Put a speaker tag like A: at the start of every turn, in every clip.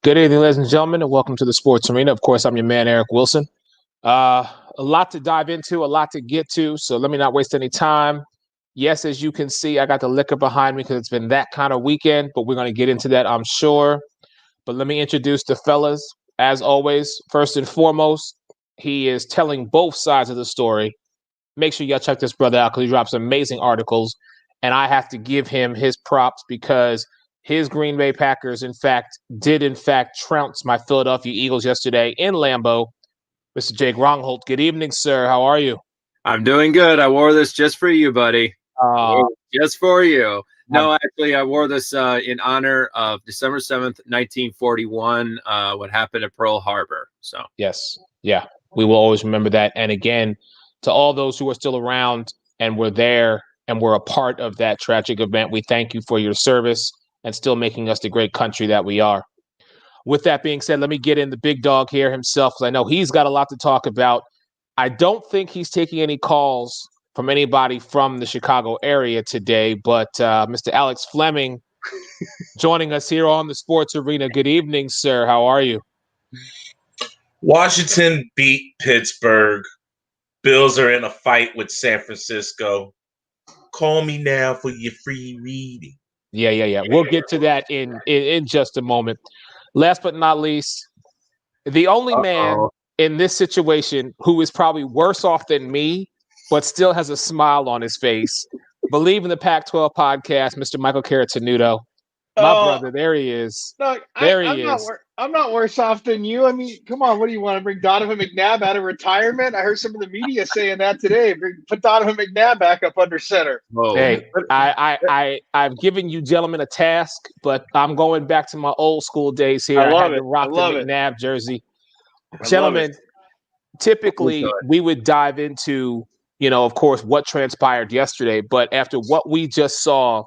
A: Good evening, ladies and gentlemen, and welcome to the Sports Arena. Of course, I'm your man, Eric Wilson. A lot to dive into, a lot to get to, so let me not waste any time. Yes, as you can see, I got the liquor behind me because it's been that kind of weekend, but we're going to get into that, I'm sure. But let me introduce the fellas. As always, first and foremost, he is telling both sides of the story. Make sure y'all check this brother out because he drops amazing articles, and I have to give him his props because his Green Bay Packers, did trounce my Philadelphia Eagles yesterday in Lambeau. Mr. Jake Rongholt, good evening, sir. How are you?
B: I'm doing good. I wore this just for you, buddy. Just for you. No, actually, I wore this in honor of December 7th, 1941, what happened at Pearl Harbor. So
A: yes, yeah, we will always remember that. And again, to all those who are still around and were there and were a part of that tragic event, we thank you for your service and still making us the great country that we are. With that being said, let me get in the big dog here himself, because I know he's got a lot to talk about. I don't think he's taking any calls from anybody from the Chicago area today, but Mr. Alex Fleming joining us here on the Sports Arena. Good evening, sir. How are you?
C: Washington beat Pittsburgh. Bills are in a fight with San Francisco. Call me now for your free reading.
A: Yeah. We'll get to that in just a moment. Last but not least, the only man in this situation who is probably worse off than me, but still has a smile on his face. Believe in the Pac-12 podcast, Mr. Michael Caratanudo. My brother, there he is.
D: Look,
A: there he is.
D: I'm not worse off than you. I mean, come on, what do you want to bring Donovan McNabb out of retirement? I heard some of the media saying that today. Put Donovan McNabb back up under center.
A: Whoa. Hey, I've given you gentlemen a task, but I'm going back to my old school days here. I had to rock the McNabb jersey. Gentlemen, typically we would dive into, of course, what transpired yesterday. But after what we just saw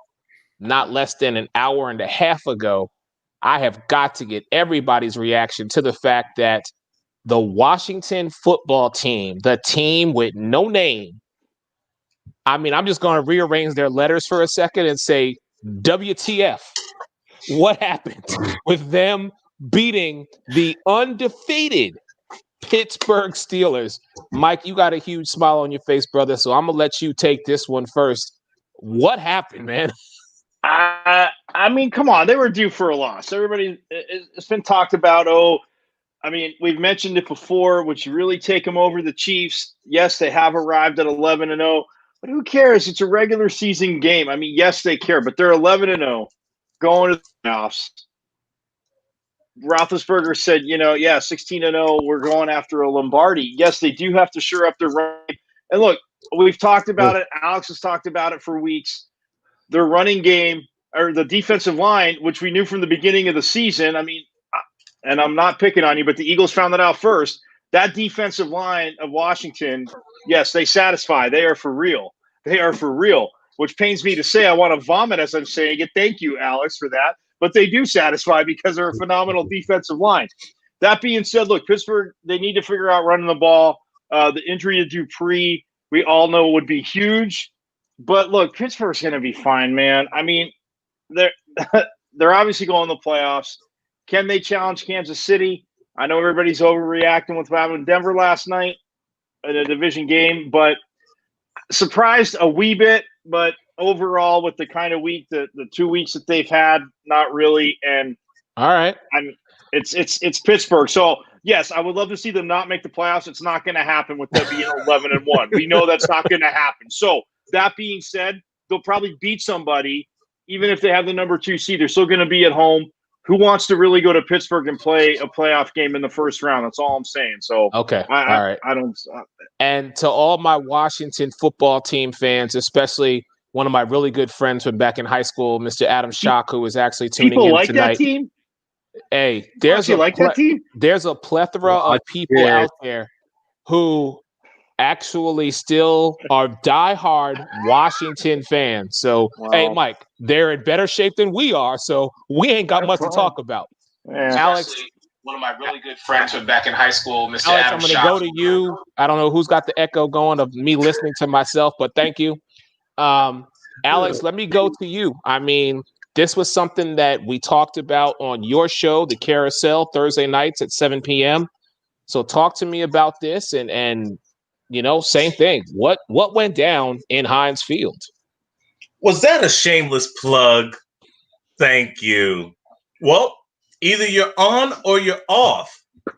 A: not less than an hour and a half ago, I have got to get everybody's reaction to the fact that the Washington football team, the team with no name, I mean, I'm just going to rearrange their letters for a second and say, WTF? What happened with them beating the undefeated Pittsburgh Steelers? Mike, you got a huge smile on your face, brother, so I'm going to let you take this one first. What happened, man?
D: I mean, come on. They were due for a loss. It's been talked about, we've mentioned it before. Would you really take them over the Chiefs? Yes, they have arrived at 11-0. But who cares? It's a regular season game. I mean, yes, they care, but they're 11-0 going to the playoffs. Roethlisberger said, 16-0, we're going after a Lombardi. Yes, they do have to shore up their running. And look, we've talked about it. Alex has talked about it for weeks. Their running game, or the defensive line, which we knew from the beginning of the season. I mean, and I'm not picking on you, but the Eagles found that out first. That defensive line of Washington, yes, they satisfy. They are for real. They are for real, which pains me to say. I want to vomit as I'm saying it. Thank you, Alex, for that. But they do satisfy because they're a phenomenal defensive line. That being said, look, Pittsburgh, they need to figure out running the ball. The injury to Dupree, we all know would be huge. But look, Pittsburgh's going to be fine, man. I mean, they're obviously going to the playoffs. Can they challenge Kansas City? I know everybody's overreacting with what happened in Denver last night in a division game, but surprised a wee bit. But overall, with the kind of week, the 2 weeks that they've had, not really. And
A: all right,
D: I mean, it's Pittsburgh. So yes, I would love to see them not make the playoffs. It's not going to happen with them being 11-1. We know that's not going to happen. So that being said, they'll probably beat somebody, even if they have the number 2 seed. They're still going to be at home. Who wants to really go to Pittsburgh and play a playoff game in the first round? That's all I'm saying. So
A: okay, all right.
D: I don't.
A: And to all my Washington football team fans, especially one of my really good friends from back in high school, Mr. Adam Schock, who is actually tuning in
D: like
A: tonight.
D: That team?
A: Hey, there's
D: that team?
A: There's a plethora of people out there who actually still are diehard Washington fans. So, Hey, Mike, they're in better shape than we are, so we ain't got much to talk about.
D: Yeah.
A: Alex, one of my really good friends from back in high school, Mr. Alex, I'm going to go to you. I don't know who's got the echo going of me listening to myself, but thank you. Alex, let me go to you. I mean, This was something that we talked about on your show, The Carousel, Thursday nights at 7 p.m. So talk to me about this and same thing. What went down in Heinz Field?
C: Was that a shameless plug? Thank you. Well, either you're on or you're off.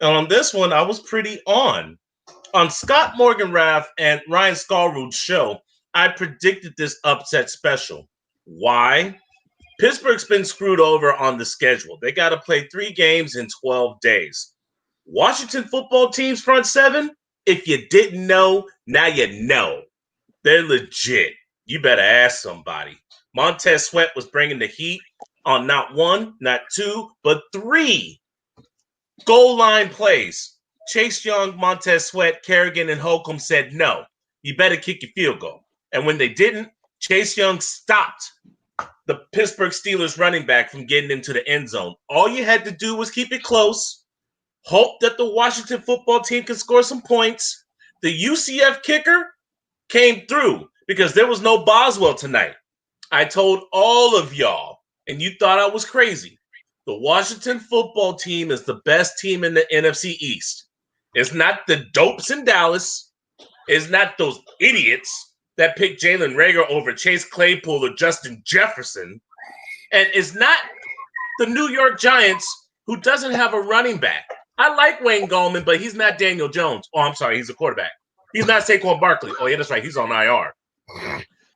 C: And on this one, I was pretty on. On Scott Morganrath and Ryan Skalrud's show, I predicted this upset special. Why? Pittsburgh's been screwed over on the schedule. They got to play 3 games in 12 days. Washington football team's front 7, if you didn't know, now you know. They're legit. You better ask somebody. Montez Sweat was bringing the heat on not 1, not 2, but 3 goal line plays. Chase Young, Montez Sweat, Kerrigan, and Holcomb said, no, you better kick your field goal. And when they didn't, Chase Young stopped the Pittsburgh Steelers running back from getting into the end zone. All you had to do was keep it close, hope that the Washington football team could score some points. The UCF kicker came through because there was no Boswell tonight. I told all of y'all, and you thought I was crazy. The Washington football team is the best team in the NFC East. It's not the dopes in Dallas. It's not those idiots that picked Jalen Reagor over Chase Claypool or Justin Jefferson. And it's not the New York Giants, who doesn't have a running back. I like Wayne Gallman, but he's not Daniel Jones. Oh, I'm sorry, he's a quarterback. He's not Saquon Barkley. Oh, yeah, that's right. He's on IR.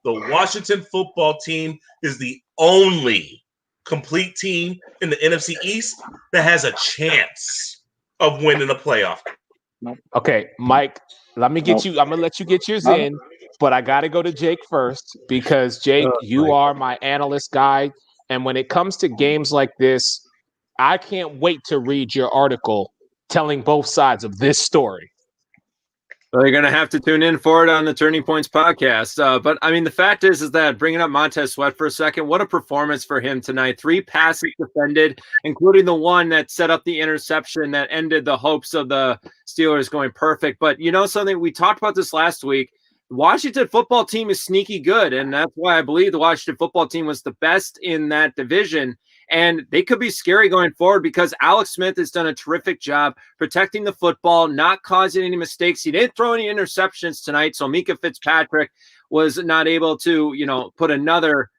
C: The Washington football team is the only complete team in the NFC East that has a chance of winning a playoff.
A: Okay, Mike, let me get you. I'm going to let you get yours in, but I got to go to Jake first because, Jake, you are my analyst guy. And when it comes to games like this, I can't wait to read your article telling both sides of this story.
B: Well, you're going to have to tune in for it on the Turning Points podcast. But, I mean, the fact is that bringing up Montez Sweat for a second, what a performance for him tonight. 3 passes defended, including the one that set up the interception that ended the hopes of the Steelers going perfect. But, you know something? We talked about this last week. The Washington football team is sneaky good, and that's why I believe the Washington football team was the best in that division. And they could be scary going forward because Alex Smith has done a terrific job protecting the football, not causing any mistakes. He didn't throw any interceptions tonight, so Mika Fitzpatrick was not able to, put another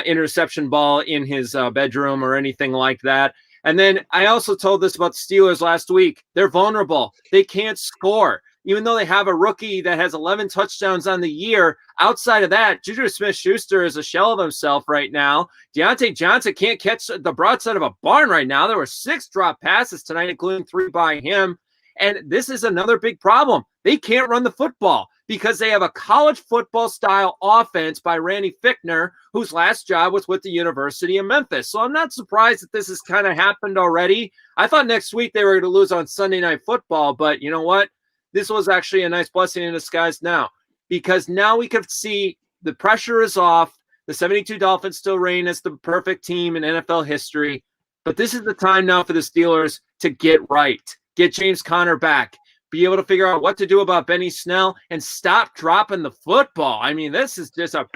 B: interception ball in his bedroom or anything like that. And then I also told this about the Steelers last week. They're vulnerable. They can't score. Even though they have a rookie that has 11 touchdowns on the year, outside of that, Juju Smith-Schuster is a shell of himself right now. Deontay Johnson can't catch the broadside of a barn right now. There were 6 drop passes tonight, including 3 by him. And this is another big problem. They can't run the football because they have a college football style offense by Randy Fichtner, whose last job was with the University of Memphis. So I'm not surprised that this has kind of happened already. I thought next week they were going to lose on Sunday Night Football, but you know what? This was actually a nice blessing in disguise now, because now we can see the pressure is off. The 72 Dolphins still reign as the perfect team in NFL history, but this is the time now for the Steelers to get right, get James Conner back, be able to figure out what to do about Benny Snell, and stop dropping the football. I mean, this is just a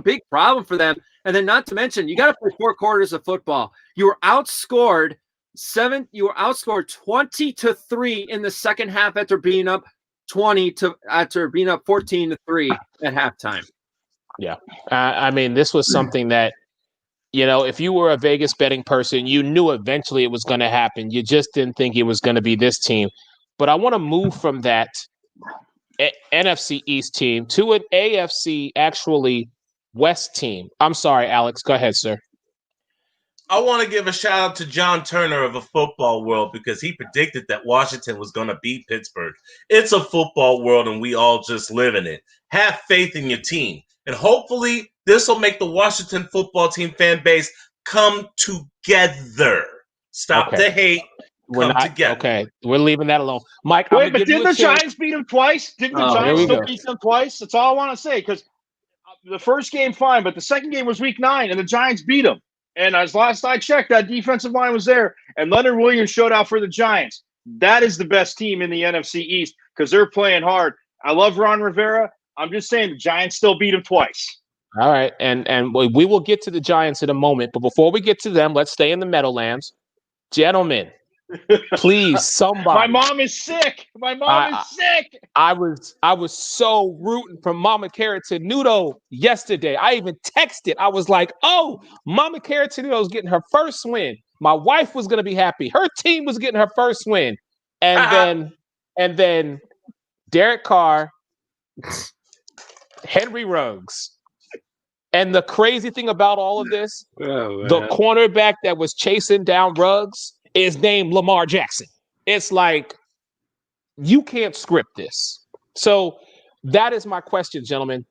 B: big problem for them. And then not to mention, you got to play 4 quarters of football. You were outscored 20-3 in the second half after being up 14-3 at halftime.
A: Yeah. I mean, this was something that, if you were a Vegas betting person, you knew eventually it was going to happen. You just didn't think it was going to be this team. But I want to move from that NFC East team to an AFC, actually, West team. I'm sorry, Alex. Go ahead, sir.
C: I want to give a shout out to John Turner of A Football World because he predicted that Washington was going to beat Pittsburgh. It's a football world and we all just live in it. Have faith in your team. And hopefully this will make the Washington football team fan base come together. Stop the hate. Come together.
A: Okay, we're leaving that alone. Mike,
D: wait, but didn't the Giants beat them twice? Didn't the Giants still beat them twice? That's all I want to say, because the first game, fine, but the second game was week 9 and the Giants beat them. And as last I checked, that defensive line was there. And Leonard Williams showed out for the Giants. That is the best team in the NFC East because they're playing hard. I love Ron Rivera. I'm just saying the Giants still beat him twice.
A: All right, and we will get to the Giants in a moment, but before we get to them, let's stay in the Meadowlands, gentlemen. Please, somebody.
D: My mom is sick.
A: I was so rooting for Mama Cara Tenuto yesterday. I even texted. I was like, "Oh, Mama Cara Tenuto's getting her first win." My wife was gonna be happy. Her team was getting her first win, and then Derek Carr, Henry Ruggs. And the crazy thing about all of this, the cornerback that was chasing down Ruggs is named Lamar Jackson. It's like, you can't script this. So that is my question, gentlemen.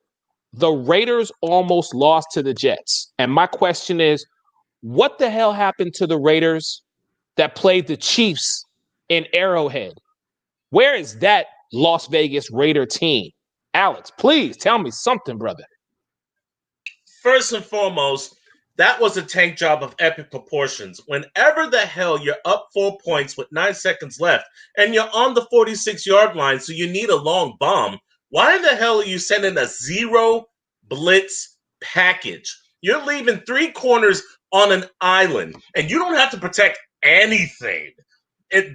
A: The Raiders almost lost to the Jets. And my question is, what the hell happened to the Raiders that played the Chiefs in Arrowhead? Where is that Las Vegas Raider team? Alex, please tell me something, brother.
C: First and foremost, that was a tank job of epic proportions. Whenever the hell you're up 4 points with 9 seconds left and you're on the 46-yard line, so you need a long bomb, why the hell are you sending a zero blitz package? You're leaving 3 corners on an island, and you don't have to protect anything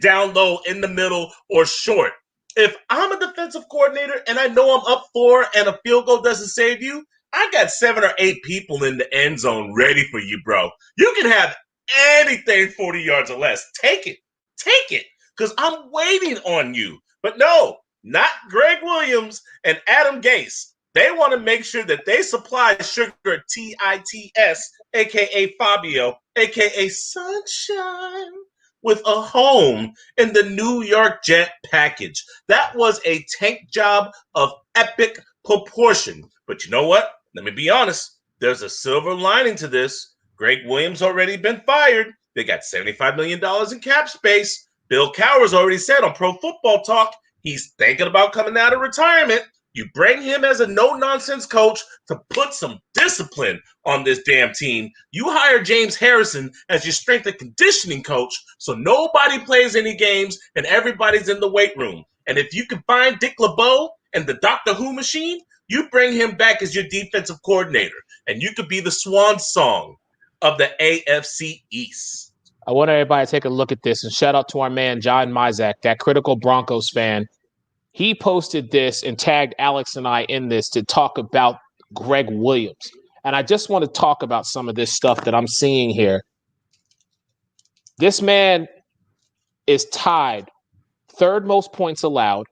C: down low, in the middle, or short. If I'm a defensive coordinator and I know I'm up 4 and a field goal doesn't save you, I got 7 or 8 people in the end zone ready for you, bro. You can have anything 40 yards or less. Take it, because I'm waiting on you. But no, not Gregg Williams and Adam Gase. They want to make sure that they supply Sugar Tits, a.k.a. Fabio, a.k.a. Sunshine, with a home in the New York Jet package. That was a tank job of epic proportion. But you know what? Let me be honest. There's a silver lining to this. Gregg Williams already been fired. They got $75 million in cap space. Bill Cowher's already said on Pro Football Talk he's thinking about coming out of retirement. You bring him as a no-nonsense coach to put some discipline on this damn team. You hire James Harrison as your strength and conditioning coach so nobody plays any games and everybody's in the weight room. And if you can find Dick LeBeau and the Doctor Who machine, you bring him back as your defensive coordinator, and you could be the swan song of the AFC East.
A: I want everybody to take a look at this, and shout out to our man, John Mizak, that critical Broncos fan. He posted this and tagged Alex and I in this to talk about Gregg Williams. And I just want to talk about some of this stuff that I'm seeing here. This man is tied 3rd most points allowed,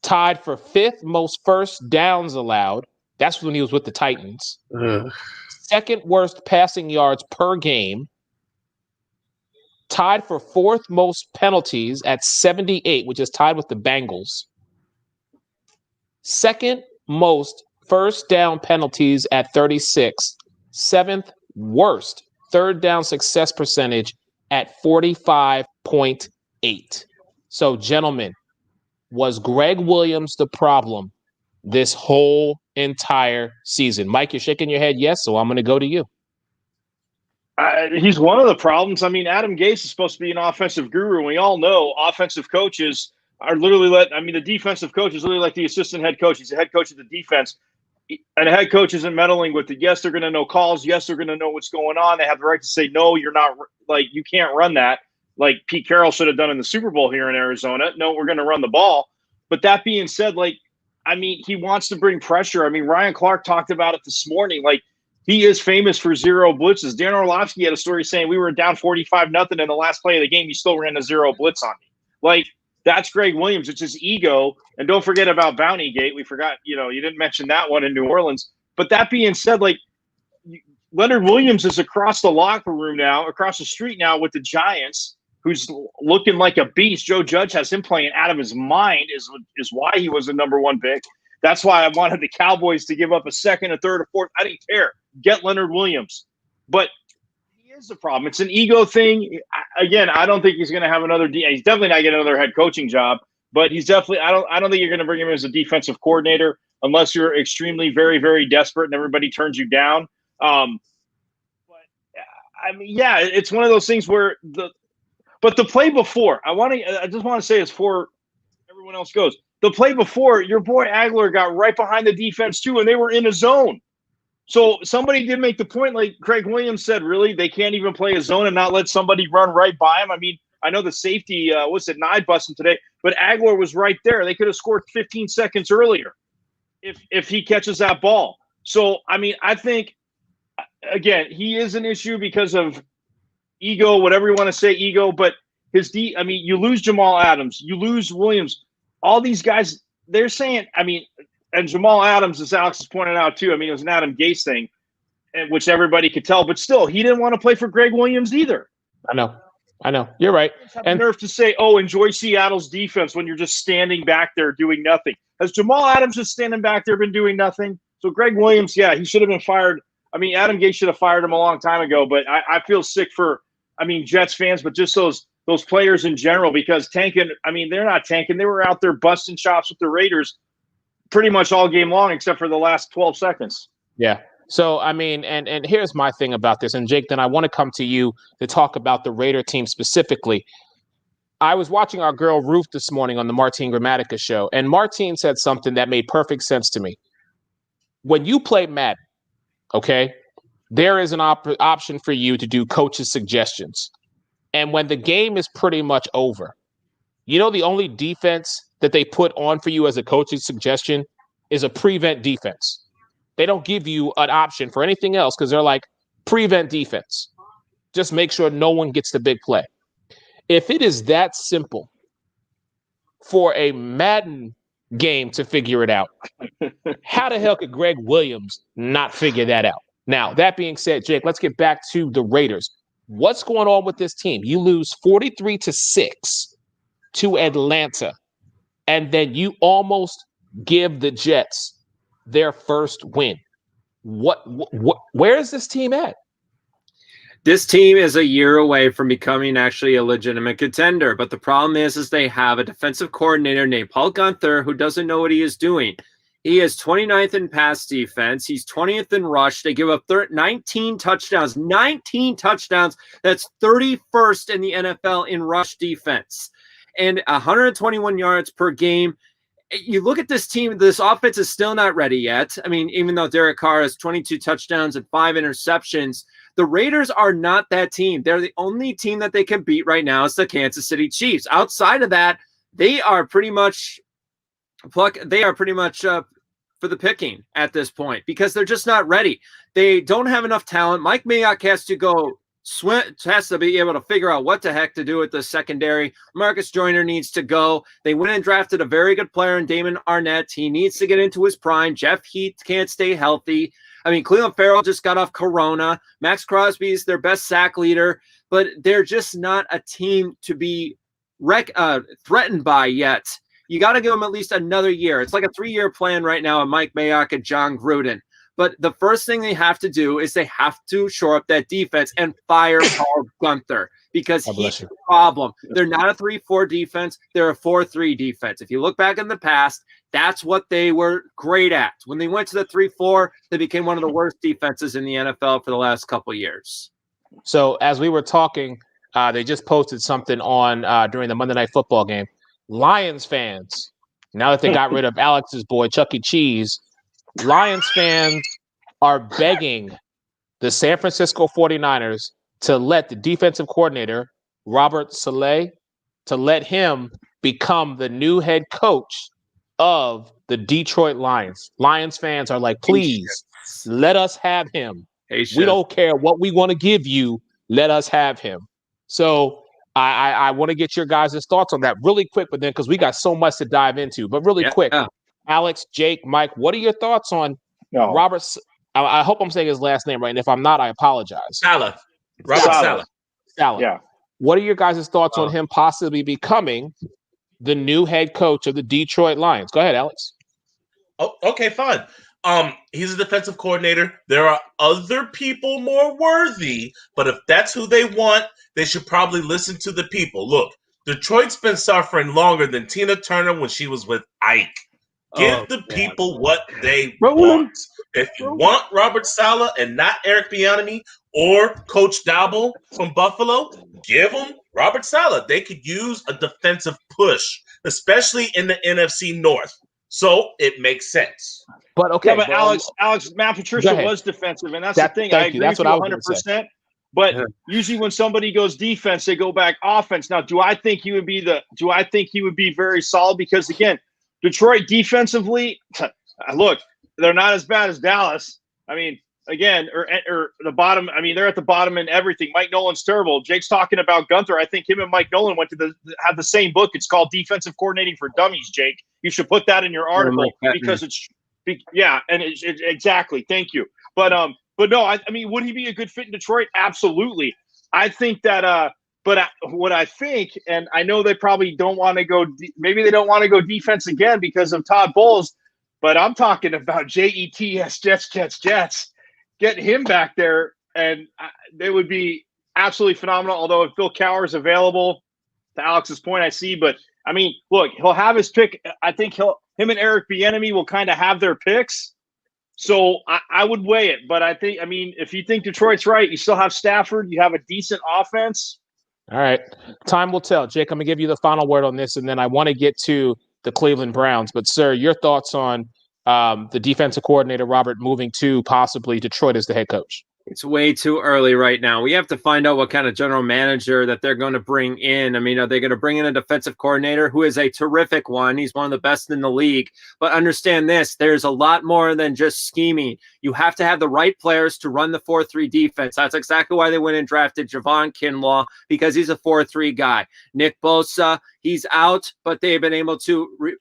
A: tied for 5th most first downs allowed. That's when he was with the Titans. 2nd worst passing yards per game. Tied for 4th most penalties at 78, which is tied with the Bengals. 2nd most first down penalties at 36. 7th worst 3rd down success percentage at 45.8. So, gentlemen, was Gregg Williams the problem this whole entire season? Mike, you're shaking your head yes, so I'm going to go to you.
D: He's one of the problems. I mean, Adam Gase is supposed to be an offensive guru, and we all know offensive coaches are literally the defensive coach is literally like the assistant head coach. He's the head coach of the defense. And a head coach isn't meddling with it. Yes, they're going to know calls. Yes, they're going to know what's going on. They have the right to say, no, you're not, like, you can't run that. Like Pete Carroll should have done in the Super Bowl here in Arizona. No, we're going to run the ball. But that being said, he wants to bring pressure. I mean, Ryan Clark talked about it this morning. Like, he is famous for zero blitzes. Dan Orlovsky had a story saying we were down 45-0 in the last play of the game. He still ran a zero blitz on me. Like, that's Gregg Williams. It's his ego. And don't forget about Bountygate. We forgot, you didn't mention that one in New Orleans. But that being said, Leonard Williams is across the locker room now, across the street now with the Giants, who's looking like a beast. Joe Judge has him playing out of his mind is why he was the number 1 pick. That's why I wanted the Cowboys to give up a 2nd, a 3rd, a 4th. I didn't care. Get Leonard Williams. But he is the problem. It's an ego thing. Again, I don't think he's going to have another he's definitely not getting another head coaching job, but he's definitely I don't think you're going to bring him as a defensive coordinator unless you're extremely very, very desperate and everybody turns you down. But I mean, yeah, it's one of those things where the play before, I just want to say this before everyone else goes. The play before, your boy Agler got right behind the defense too, and they were in a zone. So somebody did make the point, like Gregg Williams said, really, they can't even play a zone and not let somebody run right by him. I mean, I know the safety, Nye bust him today, but Aguilar was right there. They could have scored 15 seconds earlier if he catches that ball. So, I mean, I think, again, he is an issue because of ego, whatever you want to say, ego, but you lose Jamal Adams, you lose Williams, all these guys, they're saying, and Jamal Adams, as Alex has pointed out too, it was an Adam Gase thing, which everybody could tell, but still, he didn't want to play for Gregg Williams either.
A: I know. You're right.
D: And nerve to say, enjoy Seattle's defense when you're just standing back there doing nothing. Has Jamal Adams just standing back there been doing nothing? So Gregg Williams, yeah, he should have been fired. Adam Gase should have fired him a long time ago, but I feel sick for, Jets fans, but just those players in general, because tanking, they're not tanking. They were out there busting chops with the Raiders pretty much all game long, except for the last 12 seconds.
A: Yeah. So, and here's my thing about this. And Jake, then I want to come to you to talk about the Raider team specifically. I was watching our girl Ruth this morning on the Martine Gramatica show, and Martine said something that made perfect sense to me. When you play Madden, okay, there is an option for you to do coach's suggestions. And when the game is pretty much over, the only defense that they put on for you as a coach's suggestion is a prevent defense. They don't give you an option for anything else because they're like, prevent defense. Just make sure no one gets the big play. If it is that simple for a Madden game to figure it out, how the hell could Gregg Williams not figure that out? Now, that being said, Jake, let's get back to the Raiders. What's going on with this team? You lose 43-6 to Atlanta, and then you almost give the Jets their first win. Where is this team at?
B: This team is a year away from becoming actually a legitimate contender, but the problem is they have a defensive coordinator named Paul Guenther who doesn't know what he is doing. He is 29th in pass defense. He's 20th in rush. They give up 19 touchdowns. 19 touchdowns. That's 31st in the NFL in rush defense. And 121 yards per game. You look at this team, this offense is still not ready yet. Even though Derek Carr has 22 touchdowns and 5 interceptions, the Raiders are not that team. They're the only team that they can beat right now is the Kansas City Chiefs. Outside of that, they are pretty much for the picking at this point because they're just not ready. They don't have enough talent. Mike Mayock has to be able to figure out what the heck to do with the secondary. Marcus Joyner needs to go. They went and drafted a very good player in Damon Arnett. He needs to get into his prime. Jeff Heath can't stay healthy. Cleveland Farrell just got off Corona. Max Crosby's their best sack leader, but they're just not a team to be threatened by yet. You got to give them at least another year. It's like a 3-year plan right now of Mike Mayock and John Gruden. But the first thing they have to do is they have to shore up that defense and fire Paul Guenther because he's the problem. They're not a 3-4 defense. They're a 4-3 defense. If you look back in the past, that's what they were great at. When they went to the 3-4, they became one of the worst defenses in the NFL for the last couple of years.
A: So as we were talking, they just posted something on during the Monday Night Football game. Lions fans, now that they got rid of Alex's boy, Chuck E. Cheese, Lions fans are begging the San Francisco 49ers to let the defensive coordinator, Robert Saleh, to let him become the new head coach of the Detroit Lions. Lions fans are like, please, let us have him. We don't care what we want to give you. Let us have him. So I want to get your guys' thoughts on that really quick, but then because we got so much to dive into, but really quick. Alex, Jake, Mike, what are your thoughts on Robert? I hope I'm saying his last name right, and if I'm not, I apologize.
C: Saleh. Robert
A: Saleh. Yeah. What are your guys' thoughts on him possibly becoming the new head coach of the Detroit Lions? Go ahead, Alex.
C: Oh, okay, fine. He's a defensive coordinator. There are other people more worthy, but if that's who they want, they should probably listen to the people. Look, Detroit's been suffering longer than Tina Turner when she was with Ike. Give the people what they want. If you want Robert Saleh and not Eric Bieniemy or Coach Dabble from Buffalo, give them Robert Saleh. They could use a defensive push, especially in the NFC North. So it makes sense.
A: But okay,
D: yeah, but Alex, Matt Patricia was defensive, and that's the thing. I agree with you 100%. But usually when somebody goes defense, they go back offense. Now, do I think he would be very solid? Because again, Detroit defensively, look, they're not as bad as Dallas. I mean, again, or the bottom. I mean, they're at the bottom in everything. Mike Nolan's terrible. Jake's talking about Gunther. I think him and Mike Nolan have the same book. It's called Defensive Coordinating for Dummies. Jake, you should put that in your article because it's exactly. Thank you. But no, I mean, would he be a good fit in Detroit? Absolutely. I think that. But what I think, and I know they probably don't want to go. Maybe they don't want to go defense again because of Todd Bowles. But I'm talking about Jets. Get him back there, and they would be absolutely phenomenal. Although if Bill Cowher's available, to Alex's point, I see. But I mean, look, he'll have his pick. I think him and Eric Bieniemy will kind of have their picks. So I would weigh it. But I mean, if you think Detroit's right, you still have Stafford. You have a decent offense.
A: All right. Time will tell. Jake, I'm going to give you the final word on this, and then I want to get to the Cleveland Browns. But, sir, your thoughts on the defensive coordinator, Robert, moving to possibly Detroit as the head coach?
B: It's way too early right now. We have to find out what kind of general manager that they're going to bring in. I mean, are they going to bring in a defensive coordinator who is a terrific one? He's one of the best in the league. But understand this, there's a lot more than just scheming. You have to have the right players to run the 4-3 defense. That's exactly why they went and drafted Javon Kinlaw, because he's a 4-3 guy. Nick Bosa, he's out, but they've been able to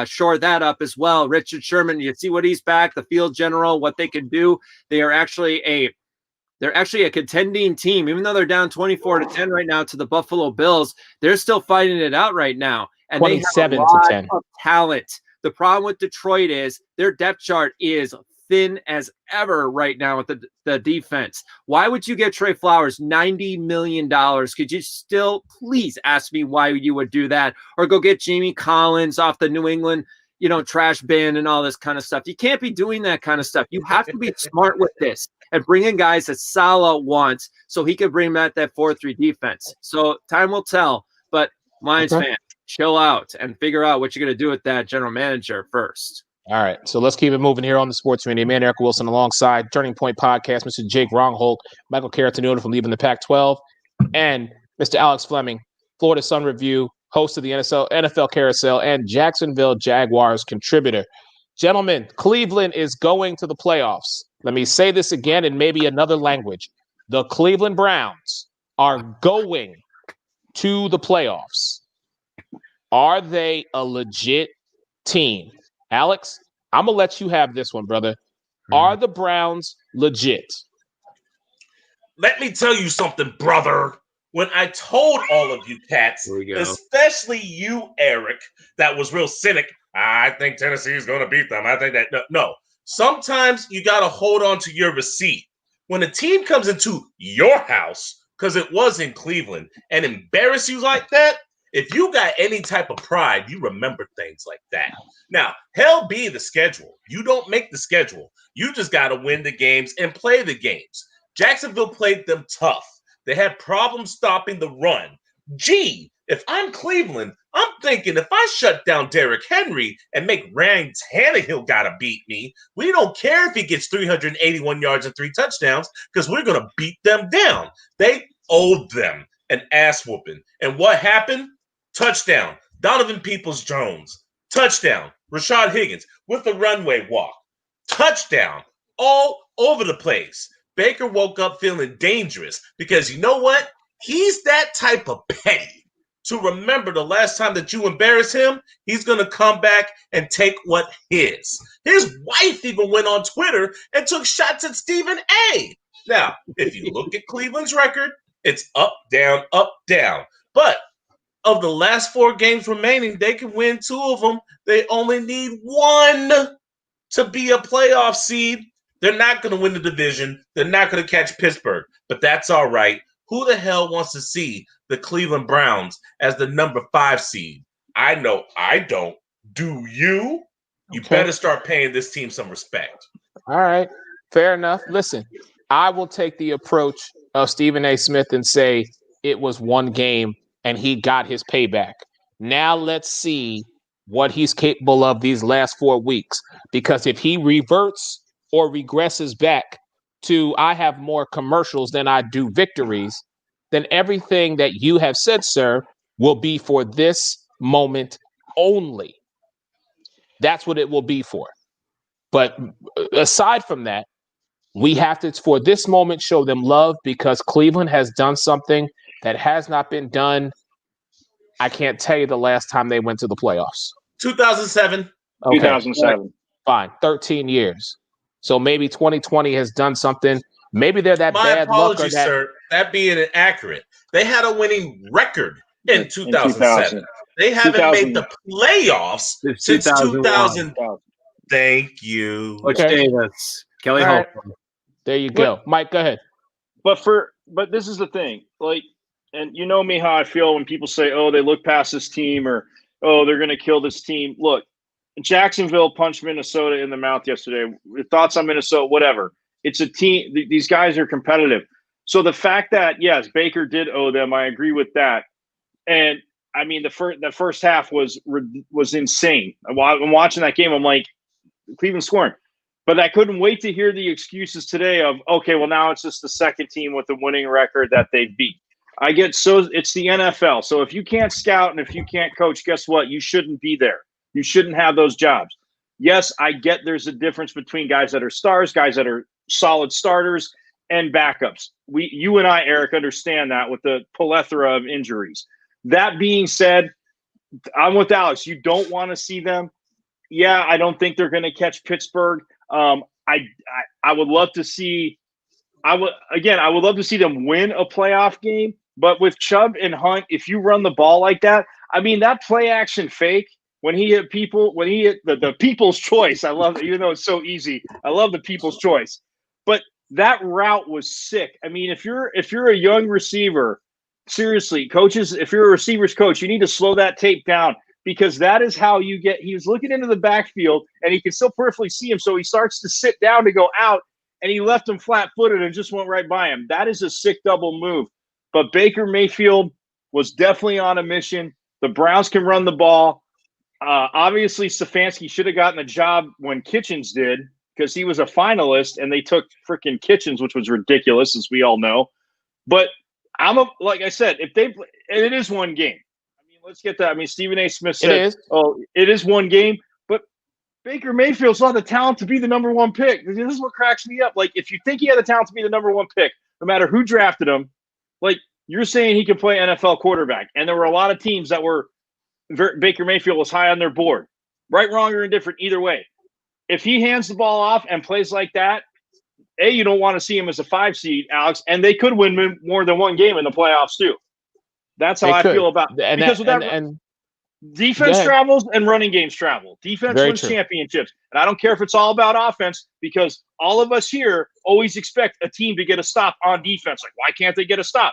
B: shore that up as well. Richard Sherman, you see what he's back, the field general, what they can do. They're actually a contending team, even though they're down 24-10 right now to the Buffalo Bills. They're still fighting it out right now, and they have a lot of talent. The problem with Detroit is their depth chart is thin as ever right now with the defense. Why would you get Trey Flowers $90 million? Could you still please ask me why you would do that? Or go get Jamie Collins off the New England, trash bin and all this kind of stuff. You can't be doing that kind of stuff. You have to be smart with this and bring in guys that Saleh wants so he could bring back that 4-3 defense. So time will tell, but Lions fans, chill out and figure out what you're going to do with that general manager first.
A: All right, so let's keep it moving here on the Sports Radio. Man, Eric Wilson alongside Turning Point Podcast, Mr. Jake Rongholt, Michael Caratanuta from Leaving the Pac-12, and Mr. Alex Fleming, Florida Sun Review, host of the NFL Carousel, and Jacksonville Jaguars contributor. Gentlemen, Cleveland is going to the playoffs. Let me say this again in maybe another language. The Cleveland Browns are going to the playoffs. Are they a legit team? Alex, I'm going to let you have this one, brother. Are the Browns legit?
C: Let me tell you something, brother. When I told all of you cats, especially you, Eric, that was real cynic, I think Tennessee is going to beat them. I think that no. Sometimes you got to hold on to your receipt. When a team comes into your house, because it was in Cleveland, and embarrass you like that, if you got any type of pride, you remember things like that. Now, hell be the schedule. You don't make the schedule. You just got to win the games and play the games. Jacksonville played them tough. They had problems stopping the run. Gee, if I'm Cleveland, I'm thinking if I shut down Derrick Henry and make Ryan Tannehill gotta beat me, we don't care if he gets 381 yards and 3 touchdowns because we're going to beat them down. They owed them an ass whooping. And what happened? Touchdown. Donovan Peoples-Jones. Touchdown. Rashad Higgins with the runway walk. Touchdown. All over the place. Baker woke up feeling dangerous because you know what? He's that type of petty to remember the last time that you embarrassed him, he's going to come back and take what his. His wife even went on Twitter and took shots at Stephen A. Now, if you look at Cleveland's record, it's up, down, up, down. But of the last 4 games remaining, they can win 2 of them. They only need 1 to be a playoff seed. They're not going to win the division. They're not going to catch Pittsburgh, but that's all right. Who the hell wants to see the Cleveland Browns as the number 5 seed? I know I don't. Do you? You better start paying this team some respect.
A: All right. Fair enough. Listen, I will take the approach of Stephen A. Smith and say it was 1 game and he got his payback. Now let's see what he's capable of these last 4 weeks. Because if he reverts or regresses back to I have more commercials than I do victories, then everything that you have said, sir, will be for this moment only. That's what it will be for. But aside from that, we have to, for this moment, show them love because Cleveland has done something that has not been done. I can't tell you the last time they went to the playoffs.
C: 2007.
A: Okay.
D: 2007.
A: Fine. 13 years. So maybe 2020 has done something. Maybe they're that bad luck.
C: My apologies, sir. That being inaccurate. They had a winning record in 2007. They haven't made the playoffs since 2000. Thank you.
B: Coach Davis. Kelly
A: Holt.
B: Right.
A: There you go. Mike, go ahead.
D: But this is the thing. Like, and you know me how I feel when people say, oh, they look past this team or, oh, they're going to kill this team. Look, Jacksonville punched Minnesota in the mouth yesterday. Thoughts on Minnesota, whatever. It's a team. These guys are competitive. So the fact that, yes, Baker did owe them, I agree with that. And, I mean, the first half was insane. I'm watching that game. I'm like, Cleveland scoring. But I couldn't wait to hear the excuses today of, okay, well, now it's just the second team with the winning record that they beat. It's the NFL. So if you can't scout and if you can't coach, guess what? You shouldn't be there. You shouldn't have those jobs. Yes, I get there's a difference between guys that are stars, guys that are solid starters, and backups. You and I, Eric, understand that with the plethora of injuries. That being said, I'm with Alex. You don't want to see them. Yeah, I don't think they're going to catch Pittsburgh. I would love to see. I would love to see them win a playoff game. But with Chubb and Hunt, if you run the ball like that, I mean that play action fake when he hit the people's choice. I love it, even though it's so easy. I love the people's choice. But that route was sick. I mean, if you're a young receiver, seriously, coaches, if you're a receivers coach, you need to slow that tape down. Because that is how you get – he was looking into the backfield, and he can still peripherally see him, so he starts to sit down to go out, and he left him flat-footed and just went right by him. That is a sick double move. But Baker Mayfield was definitely on a mission. The Browns can run the ball. Obviously, Stefanski should have gotten the job when Kitchens did because he was a finalist, and they took freaking Kitchens, which was ridiculous, as we all know. But like I said, it is one game. Let's get that. I mean, Stephen A. Smith said, it is one game, but Baker Mayfield's not the talent to be the number one pick. This is what cracks me up. Like, if you think he had the talent to be the number one pick, no matter who drafted him, like, you're saying he can play NFL quarterback. And there were a lot of teams that were Baker Mayfield was high on their board. Right, wrong, or indifferent, either way. If he hands the ball off and plays like that, you don't want to see him as a 5 seed, Alex, and they could win more than one game in the playoffs, too. That's how I feel about it. Because defense travels and running games travel. Defense wins championships. And I don't care if it's all about offense because all of us here always expect a team to get a stop on defense. Like, why can't they get a stop?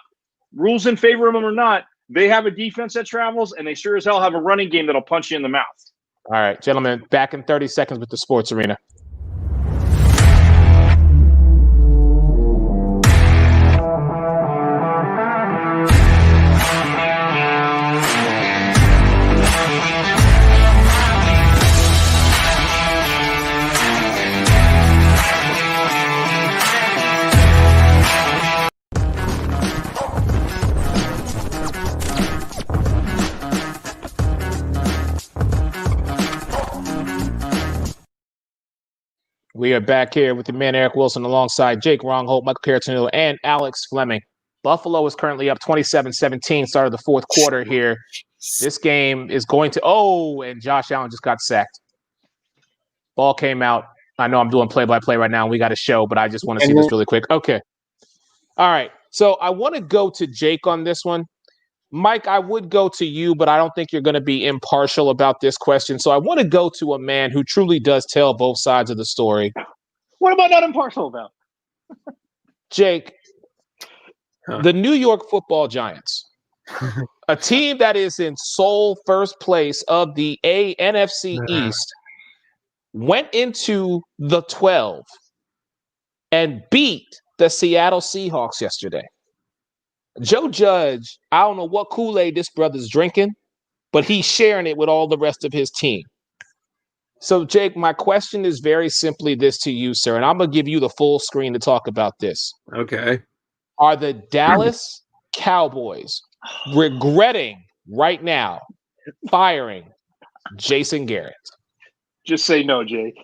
D: Rules in favor of them or not, they have a defense that travels, and they sure as hell have a running game that'll punch you in the mouth.
A: All right, gentlemen, back in 30 seconds with the Sports Arena. We are back here with the man Eric Wilson alongside Jake Wrongholt, Michael Caratino, and Alex Fleming. Buffalo is currently up 27-17, start of the fourth quarter here. This game is going to and Josh Allen just got sacked. Ball came out. I know I'm doing play-by-play right now. We got a show, but I just want to see this really quick. Okay. All right. So I want to go to Jake on this one. Mike, I would go to you, but I don't think you're going to be impartial about this question. So I want to go to a man who truly does tell both sides of the story.
D: What am I not impartial about?
A: Jake, the New York Football Giants, a team that is in sole first place of the NFC East, went into the 12 and beat the Seattle Seahawks yesterday. Joe Judge, I don't know what Kool-Aid this brother's drinking, but he's sharing it with all the rest of his team. So, Jake, my question is very simply this to you, sir, and I'm going to give you the full screen to talk about this.
B: Okay.
A: Are the Dallas Cowboys regretting right now firing Jason Garrett?
D: Just say no, Jake.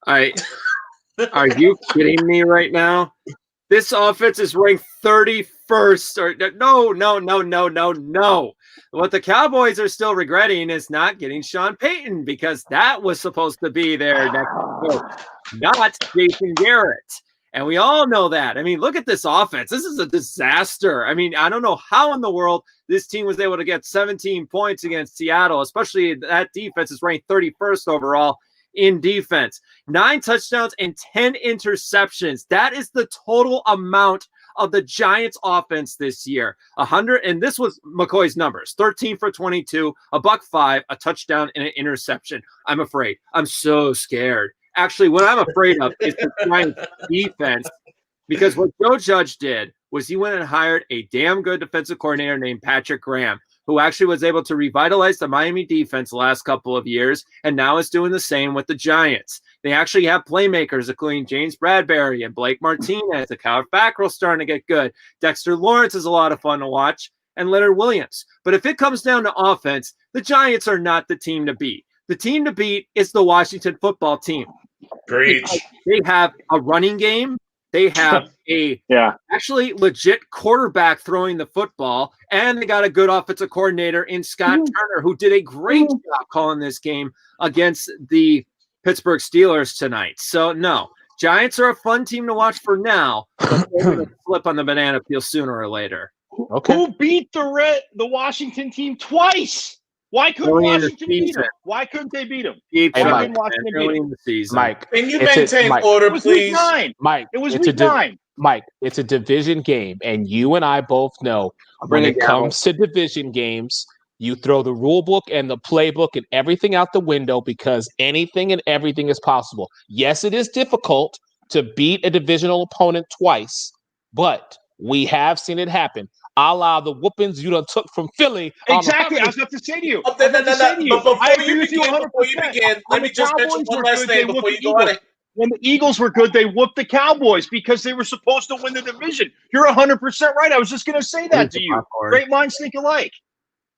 B: Are you kidding me right now? This offense is ranked 31st. No. What the Cowboys are still regretting is not getting Sean Payton, because that was supposed to be their next coach, not Jason Garrett. And we all know that. I mean, look at this offense. This is a disaster. I mean, I don't know how in the world this team was able to get 17 points against Seattle, especially that defense is ranked 31st overall in defense. 9 touchdowns and 10 interceptions. That is the total amount of the Giants offense this year. 100, and this was McCoy's numbers: 13 for 22, $105, a touchdown, and an interception. I'm afraid. I'm so scared. Actually, what I'm afraid of is the Giants defense, because what Joe Judge did was he went and hired a damn good defensive coordinator named Patrick Graham, who actually was able to revitalize the Miami defense the last couple of years, and now is doing the same with the Giants. They actually have playmakers, including James Bradbury and Blake Martinez. The Kyle Fackrell's starting to get good. Dexter Lawrence is a lot of fun to watch, and Leonard Williams. But if it comes down to offense, the Giants are not the team to beat. The team to beat is the Washington football team.
C: Preach.
B: They have a running game. They have a actually legit quarterback throwing the football, and they got a good offensive coordinator in Scott Turner, who did a great job calling this game against the Pittsburgh Steelers tonight. So, no, Giants are a fun team to watch for now, but they're going to flip on the banana peel sooner or later.
A: Okay.
D: Who beat the Washington team twice? Why couldn't Washington beat them? Why couldn't they beat them?
A: Hey,
D: Why couldn't Washington beat them?
B: The season.
A: Mike,
C: can you maintain order, please?
A: Mike,
D: it was week 9.
A: Mike, it's a division game, and you and I both know when it comes to division games, you throw the rule book and the playbook and everything out the window, because anything and everything is possible. Yes, it is difficult to beat a divisional opponent twice, but we have seen it happen. A la the whoopings you done took from Philly.
D: Exactly. I was about to say to you.
C: But before you begin, let me just mention one last thing before you go on.
D: When the Eagles were good, they whooped the Cowboys because they were supposed to win the division. You're 100% right. I was just going to say that to you. Great minds think alike.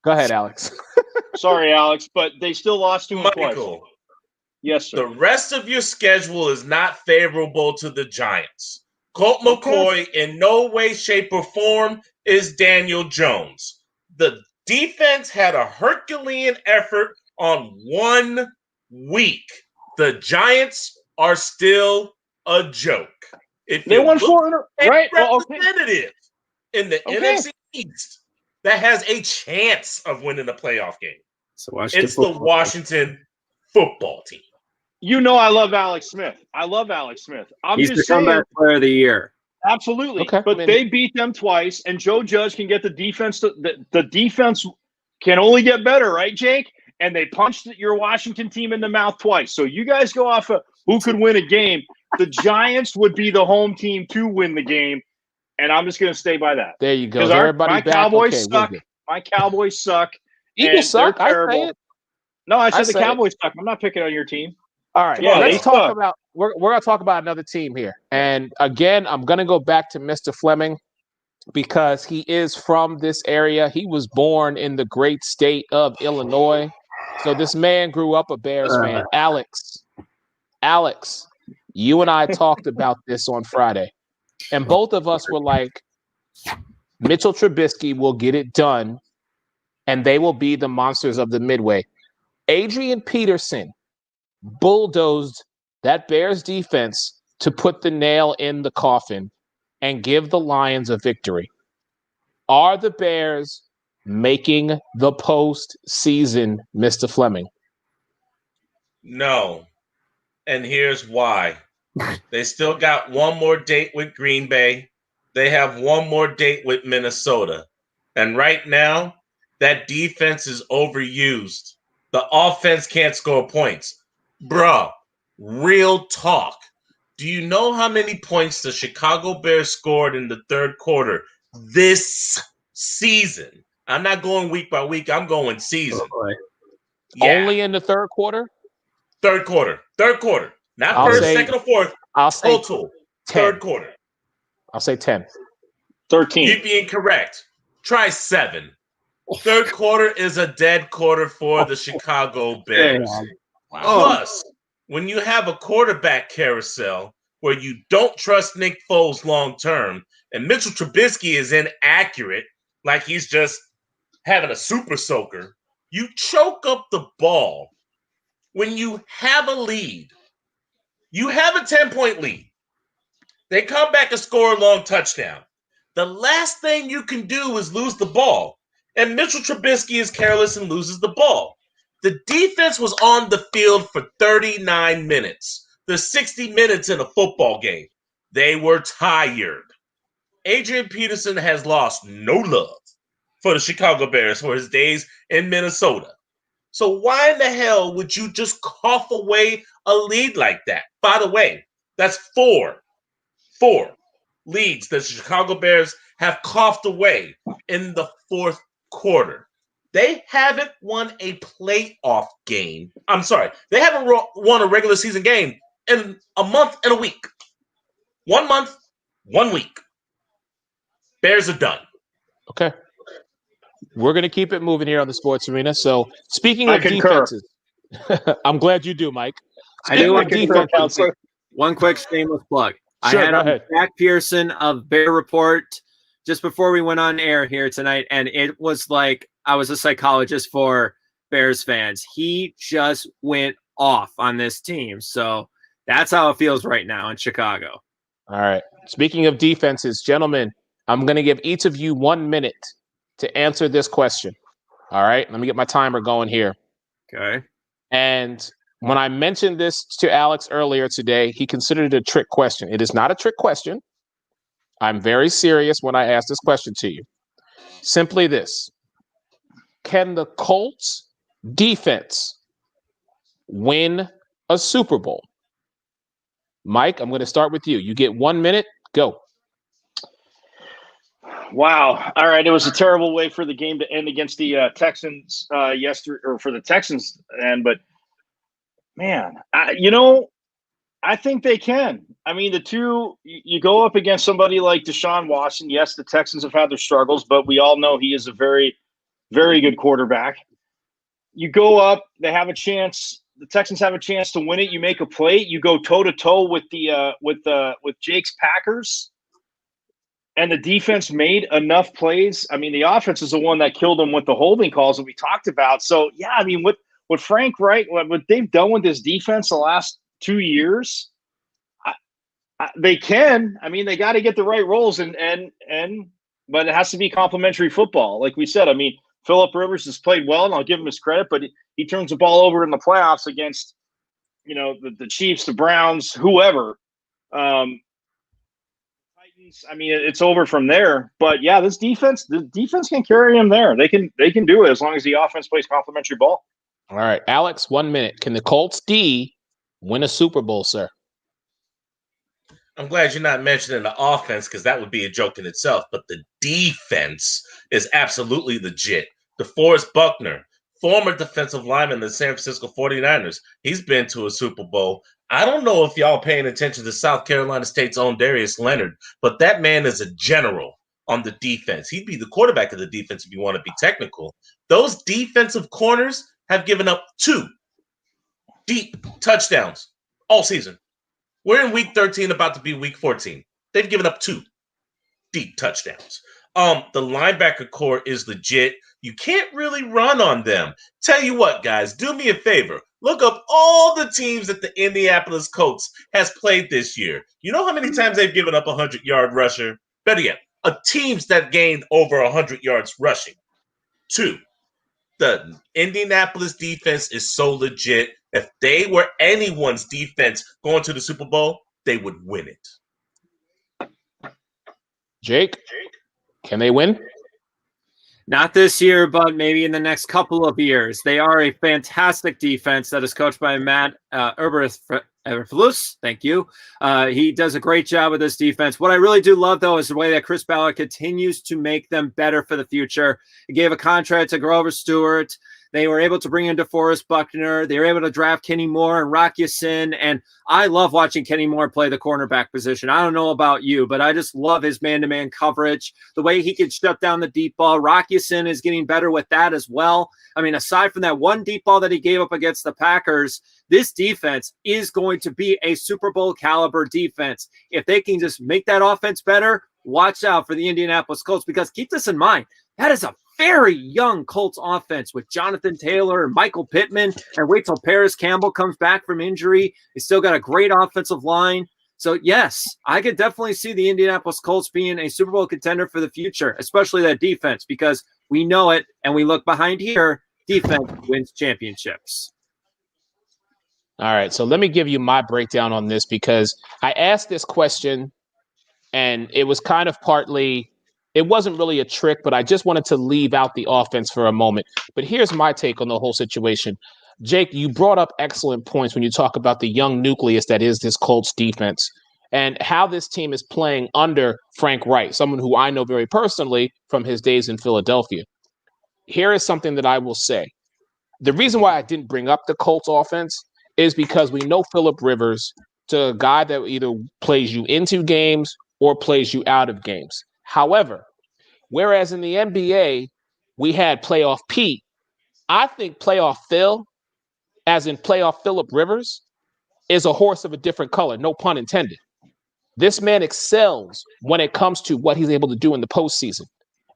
A: Go ahead, Alex.
D: Sorry, Alex, but they still lost to him twice. Yes, sir.
C: The rest of your schedule is not favorable to the Giants. Colt McCoy in no way, shape, or form is Daniel Jones. The defense had a Herculean effort on 1 week. The Giants are still a joke. If
D: they won 400, right?
C: Representative in the NFC East that has a chance of winning a playoff game. It's the Washington football team.
D: You know I love Alex Smith.
B: He's the comeback player of the year.
D: Absolutely. Okay. But they beat them twice, and Joe Judge can get the defense. The defense can only get better, right, Jake? And they punched your Washington team in the mouth twice. So you guys go off of who could win a game. The Giants would be the home team to win the game, and I'm just going to stay by that.
A: There you go. Everybody
D: my
A: back.
D: Cowboys suck. My Cowboys suck.
A: Eagles suck. I say it.
D: No, I said the Cowboys suck. I'm not picking on your team.
A: All right.
D: Yeah,
A: let's talk about. We're going to talk about another team here, and again, I'm going to go back to Mr. Fleming because he is from this area. He was born in the great state of Illinois, so this man grew up a Bears fan. Alex, you and I talked about this on Friday, and both of us were like, Mitchell Trubisky will get it done, and they will be the monsters of the Midway. Adrian Peterson bulldozed that Bears defense to put the nail in the coffin and give the Lions a victory. Are the Bears making the postseason, Mr. Fleming?
C: No. And here's why. They still got one more date with Green Bay. They have one more date with Minnesota. And right now, that defense is overused. The offense can't score points. Bruh, real talk. Do you know how many points the Chicago Bears scored in the third quarter this season? I'm not going week by week. I'm going season.
A: Only in the third quarter?
C: Third quarter. Not first, second, or fourth.
A: I'll say
C: total.
A: 10.
C: Third quarter.
A: I'll say 10.
D: 13.
C: You'd be incorrect. Try 7. Third quarter is a dead quarter for the Chicago Bears. Wow. Plus, when you have a quarterback carousel where you don't trust Nick Foles long term, and Mitchell Trubisky is inaccurate, like he's just having a super soaker, you choke up the ball. When you have a lead, you have a 10-point lead. They come back and score a long touchdown. The last thing you can do is lose the ball. And Mitchell Trubisky is careless and loses the ball. The defense was on the field for 39 minutes. There's 60 minutes in a football game. They were tired. Adrian Peterson has lost no love for the Chicago Bears for his days in Minnesota. So why in the hell would you just cough away a lead like that? By the way, that's four leads that the Chicago Bears have coughed away in the fourth quarter. They haven't won a playoff game. I'm sorry. They haven't won a regular season game in a month and a week. 1 month, 1 week. Bears are done.
A: Okay. We're going to keep it moving here on the Sports Arena. So, speaking of defenses, I'm glad you do, Mike.
B: I do want to one quick shameless plug.
A: Sure,
B: I had Jack Pearson of Bear Report just before we went on air here tonight, and it was like I was a psychologist for Bears fans. He just went off on this team. So that's how it feels right now in Chicago.
A: All right. Speaking of defenses, gentlemen, I'm going to give each of you 1 minute to answer this question. All right. Let me get my timer going here.
B: Okay.
A: And when I mentioned this to Alex earlier today, he considered it a trick question. It is not a trick question. I'm very serious when I ask this question to you. Simply this. Can the Colts defense win a Super Bowl? Mike, I'm going to start with you. You get 1 minute. Go.
D: Wow. All right. It was a terrible way for the game to end against the Texans yesterday, or for the Texans end. But man, I think they can. I mean, you go up against somebody like Deshaun Watson. Yes, the Texans have had their struggles, but we all know he is a very, very good quarterback. You go up, they have a chance. The Texans have a chance to win it. You make a play. You go toe to toe with with Jake's Packers, and the defense made enough plays. I mean, the offense is the one that killed them with the holding calls that we talked about. So yeah, I mean, what Frank Wright, what they've done with this defense the last 2 years, they can. I mean, they got to get the right roles, but it has to be complementary football. Like we said, I mean, Phillip Rivers has played well, and I'll give him his credit, but he turns the ball over in the playoffs against, the Chiefs, the Browns, whoever. Titans. I mean, it's over from there. But yeah, the defense can carry him there. They can do it as long as the offense plays complementary ball.
A: All right, Alex, 1 minute. Can the Colts D win a Super Bowl, sir?
C: I'm glad you're not mentioning the offense, because that would be a joke in itself. But the defense is absolutely legit. DeForest Buckner, former defensive lineman of the San Francisco 49ers, he's been to a Super Bowl. I don't know if y'all paying attention to South Carolina State's own Darius Leonard, but that man is a general on the defense. He'd be the quarterback of the defense if you want to be technical. Those defensive corners have given up 2 deep touchdowns all season. We're in week 13, about to be week 14. They've given up 2 deep touchdowns. The linebacker core is legit. You can't really run on them. Tell you what, guys, do me a favor. Look up all the teams that the Indianapolis Colts has played this year. You know how many times they've given up a 100-yard rusher? Better yet, teams that gained over 100 yards rushing. 2. The Indianapolis defense is so legit. If they were anyone's defense going to the Super Bowl, they would win it.
A: Jake, can they win?
B: Not this year, but maybe in the next couple of years. They are a fantastic defense that is coached by Matt Eberflus. Eberflus, thank you. He does a great job with this defense. What I really do love, though, is the way that Chris Ballard continues to make them better for the future. He gave a contract to Grover Stewart. They were able to bring in DeForest Buckner. They were able to draft Kenny Moore and Rock Ya-Sin. And I love watching Kenny Moore play the cornerback position. I don't know about you, but I just love his man-to-man coverage, the way he can shut down the deep ball. Rock Ya-Sin is getting better with that as well. I mean, aside from that one deep ball that he gave up against the Packers, this defense is going to be a Super Bowl caliber defense. If they can just make that offense better, watch out for the Indianapolis Colts, because keep this in mind, that is a very young Colts offense with Jonathan Taylor and Michael Pittman, and wait till Paris Campbell comes back from injury. They still got a great offensive line. So, yes, I could definitely see the Indianapolis Colts being a Super Bowl contender for the future, especially that defense, because we know it, and we look behind here, defense wins championships.
A: All right, so let me give you my breakdown on this, because I asked this question, and it was kind of partly – it wasn't really a trick, but I just wanted to leave out the offense for a moment. But here's my take on the whole situation. Jake, you brought up excellent points when you talk about the young nucleus that is this Colts defense and how this team is playing under Frank Reich, someone who I know very personally from his days in Philadelphia. Here is something that I will say. The reason why I didn't bring up the Colts offense is because we know Phillip Rivers to a guy that either plays you into games or plays you out of games. However, whereas in the NBA, we had playoff Pete, I think playoff Phil, as in playoff Phillip Rivers, is a horse of a different color, no pun intended. This man excels when it comes to what he's able to do in the postseason.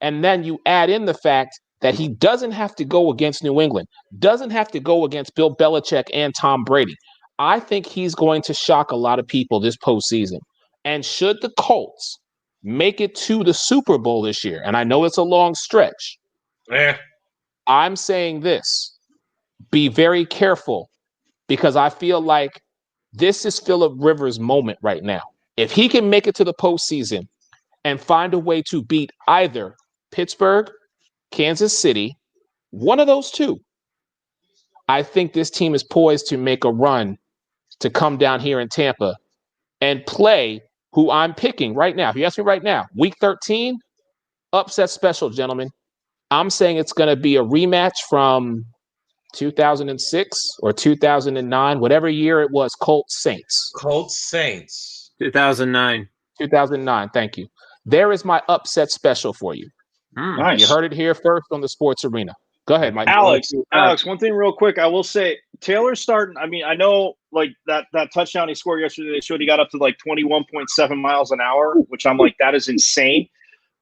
A: And then you add in the fact that he doesn't have to go against New England, doesn't have to go against Bill Belichick and Tom Brady. I think he's going to shock a lot of people this postseason. And should the Colts make it to the Super Bowl this year, and I know it's a long stretch, I'm saying this, be very careful, because I feel like this is Phillip Rivers' moment right now. If he can make it to the postseason and find a way to beat either Pittsburgh, Kansas City, one of those two, I think this team is poised to make a run to come down here in Tampa and play who I'm picking right now. If you ask me right now, week 13, upset special, gentlemen. I'm saying it's going to be a rematch from 2006 or 2009, whatever year it was, Colts Saints.
B: 2009.
A: 2009, thank you. There is my upset special for you.
D: Nice.
A: You heard it here first on the Sports Arena. Go ahead, Mike.
D: Alex, one thing real quick. I will say Taylor's starting. I mean, I know like that touchdown he scored yesterday, they showed he got up to like 21.7 miles an hour, which I'm like, that is insane.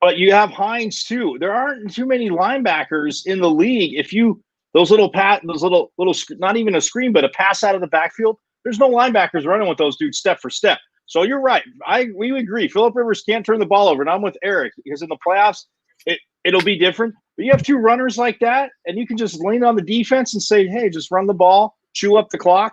D: But you have Hines too. There aren't too many linebackers in the league. If you those little not even a screen, but a pass out of the backfield, there's no linebackers running with those dudes step for step. So you're right. We agree. Phillip Rivers can't turn the ball over, and I'm with Eric, because in the playoffs, it'll be different. But you have two runners like that, and you can just lean on the defense and say, hey, just run the ball, chew up the clock.